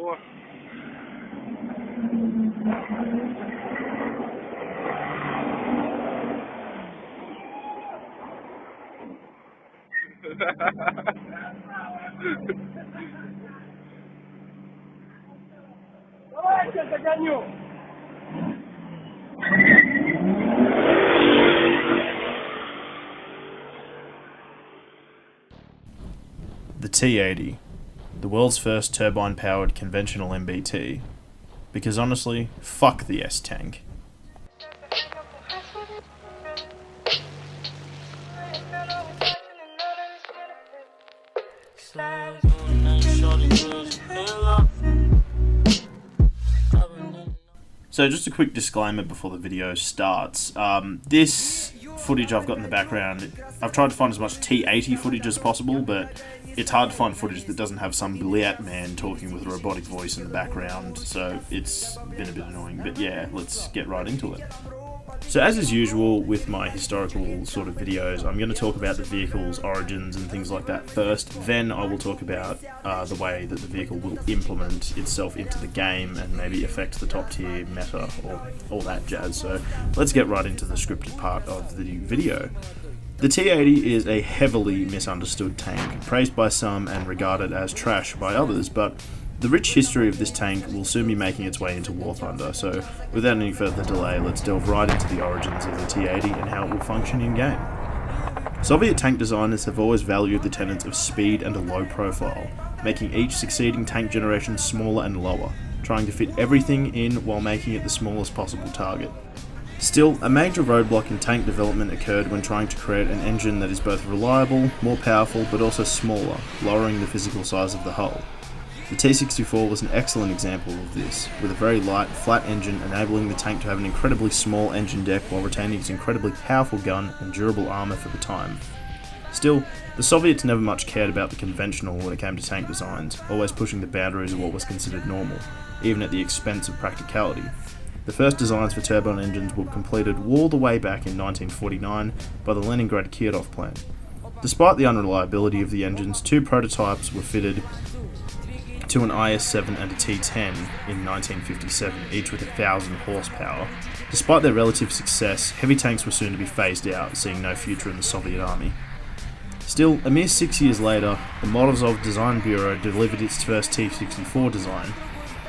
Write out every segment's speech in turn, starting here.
before. Давайте загоню. The T-80, the world's first turbine-powered conventional MBT. Because honestly, fuck the S-tank. So just a quick disclaimer before the video starts. This footage I've got in the background, I've tried to find as much T-80 footage as possible, but it's hard to find footage that doesn't have some bliat man talking with a robotic voice in the background, so it's been a bit annoying. But yeah, let's get right into it. So as is usual with my historical sort of videos, I'm going to talk about the vehicle's origins and things like that first, then I will talk about the way that the vehicle will implement itself into the game and maybe affect the top tier meta or all that jazz. So let's get right into the scripted part of the video. The T-80 is a heavily misunderstood tank, praised by some and regarded as trash by others, but the rich history of this tank will soon be making its way into War Thunder, so without any further delay, let's delve right into the origins of the T-80 and how it will function in-game. Soviet tank designers have always valued the tenets of speed and a low profile, making each succeeding tank generation smaller and lower, trying to fit everything in while making it the smallest possible target. Still, a major roadblock in tank development occurred when trying to create an engine that is both reliable, more powerful, but also smaller, lowering the physical size of the hull. The T-64 was an excellent example of this, with a very light, flat engine enabling the tank to have an incredibly small engine deck while retaining its incredibly powerful gun and durable armour for the time. Still, the Soviets never much cared about the conventional when it came to tank designs, always pushing the boundaries of what was considered normal, even at the expense of practicality. The first designs for turbine engines were completed all the way back in 1949 by the Leningrad Kirov plant. Despite the unreliability of the engines, two prototypes were fitted to an IS-7 and a T-10 in 1957, each with 1,000 horsepower. Despite their relative success, heavy tanks were soon to be phased out, seeing no future in the Soviet army. Still, a mere 6 years later, the Morozov Design Bureau delivered its first T-64 design,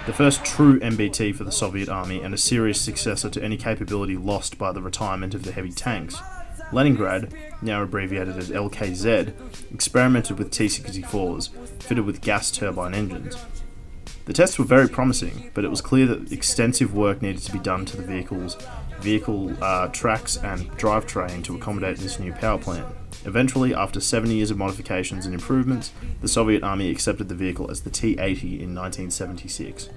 the first true MBT for the Soviet army and a serious successor to any capability lost by the retirement of the heavy tanks. Leningrad, now abbreviated as LKZ, experimented with T-64s, fitted with gas turbine engines. The tests were very promising, but it was clear that extensive work needed to be done to the vehicle tracks and drivetrain to accommodate this new power plant. Eventually, after 7 years of modifications and improvements, the Soviet army accepted the vehicle as the T-80 in 1976.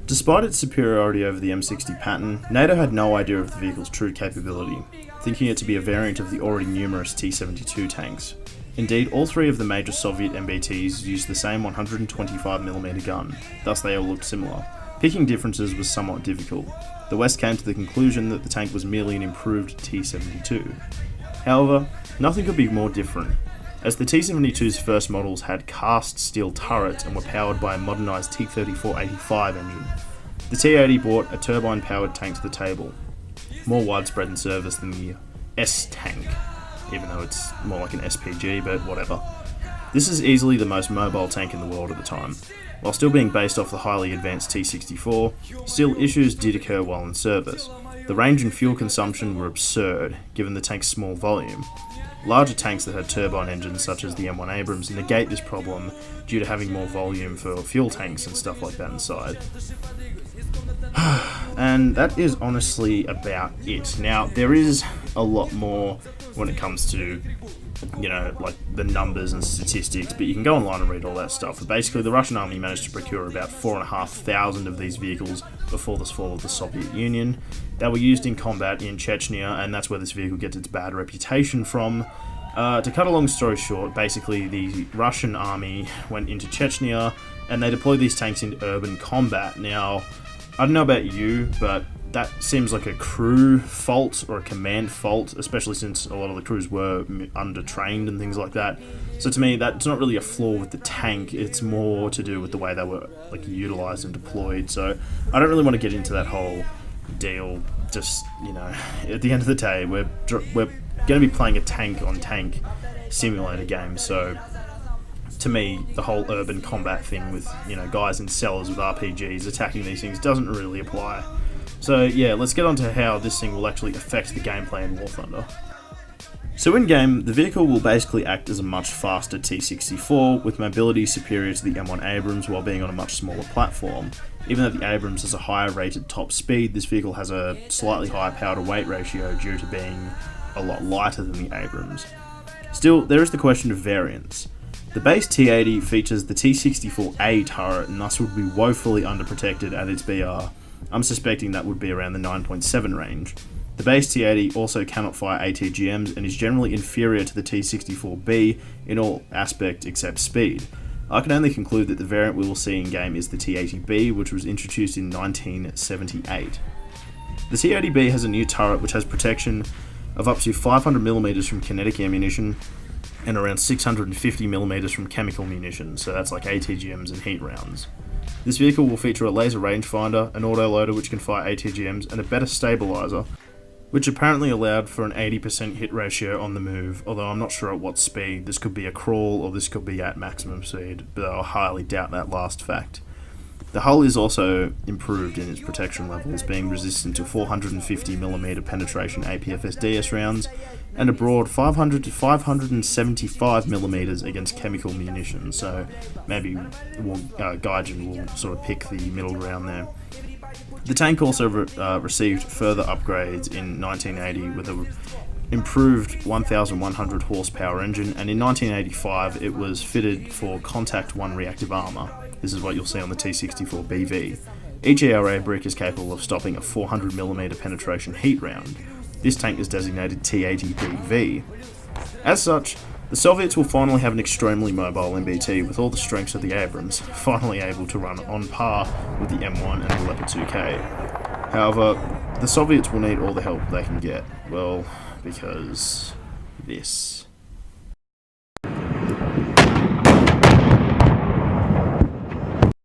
Despite its superiority over the M60 Patton, NATO had no idea of the vehicle's true capability, thinking it to be a variant of the already numerous T-72 tanks. Indeed, all three of the major Soviet MBTs used the same 125mm gun, thus they all looked similar. Picking differences was somewhat difficult. The West came to the conclusion that the tank was merely an improved T-72. However, nothing could be more different, as the T-72's first models had cast steel turrets and were powered by a modernised T-34-85 engine. The T-80 brought a turbine-powered tank to the table, more widespread in service than the S-tank, even though it's more like an SPG, but whatever. This is easily the most mobile tank in the world at the time. While still being based off the highly advanced T-64, still issues did occur while in service. The range and fuel consumption were absurd, given the tank's small volume. Larger tanks that had turbine engines, such as the M1 Abrams, negate this problem due to having more volume for fuel tanks and stuff like that inside. And that is honestly about it. Now, there is a lot more when it comes to, like the numbers and statistics, but you can go online and read all that stuff. But basically, the Russian army managed to procure about 4,500 of these vehicles before the fall of the Soviet Union. They were used in combat in Chechnya, and that's where this vehicle gets its bad reputation from. To cut a long story short, basically the Russian army went into Chechnya and they deployed these tanks into urban combat. Now, I don't know about you, but that seems like a crew fault or a command fault, especially since a lot of the crews were undertrained and things like that. So to me, that's not really a flaw with the tank, it's more to do with the way they were like utilised and deployed. So I don't really want to get into that whole deal. Just, you know, at the end of the day, we're going to be playing a tank-on-tank simulator game, so to me, the whole urban combat thing with, you know, guys in cellars with RPGs attacking these things doesn't really apply. So yeah, let's get on to how this thing will actually affect the gameplay in War Thunder. So in game, the vehicle will basically act as a much faster T-64 with mobility superior to the M1 Abrams while being on a much smaller platform. Even though the Abrams has a higher rated top speed, this vehicle has a slightly higher power to weight ratio due to being a lot lighter than the Abrams. Still, there is the question of variance. The base T-80 features the T-64A turret and thus would be woefully underprotected at its BR. I'm suspecting that would be around the 9.7 range. The base T-80 also cannot fire ATGMs and is generally inferior to the T-64B in all aspects except speed. I can only conclude that the variant we will see in game is the T-80B, which was introduced in 1978. The T-80B has a new turret which has protection of up to 500mm from kinetic ammunition and around 650mm from chemical munitions, so that's like ATGMs and heat rounds. This vehicle will feature a laser rangefinder, an autoloader which can fire ATGMs, and a better stabilizer, which apparently allowed for an 80% hit ratio on the move, although I'm not sure at what speed. This could be a crawl or this could be at maximum speed, but I highly doubt that last fact. The hull is also improved in its protection levels, being resistant to 450mm penetration APFS-DS rounds and a broad 500 to 575mm against chemical munitions, so maybe Gaijin will sort of pick the middle ground there. The tank also received further upgrades in 1980 with an improved 1,100 horsepower engine, and in 1985 it was fitted for Contact 1 reactive armour. This is what you'll see on the T-64BV. Each ERA brick is capable of stopping a 400mm penetration heat round. This tank is designated T-80BV. As such, the Soviets will finally have an extremely mobile MBT with all the strengths of the Abrams, finally able to run on par with the M1 and the Leopard 2K. However, the Soviets will need all the help they can get, well, because this.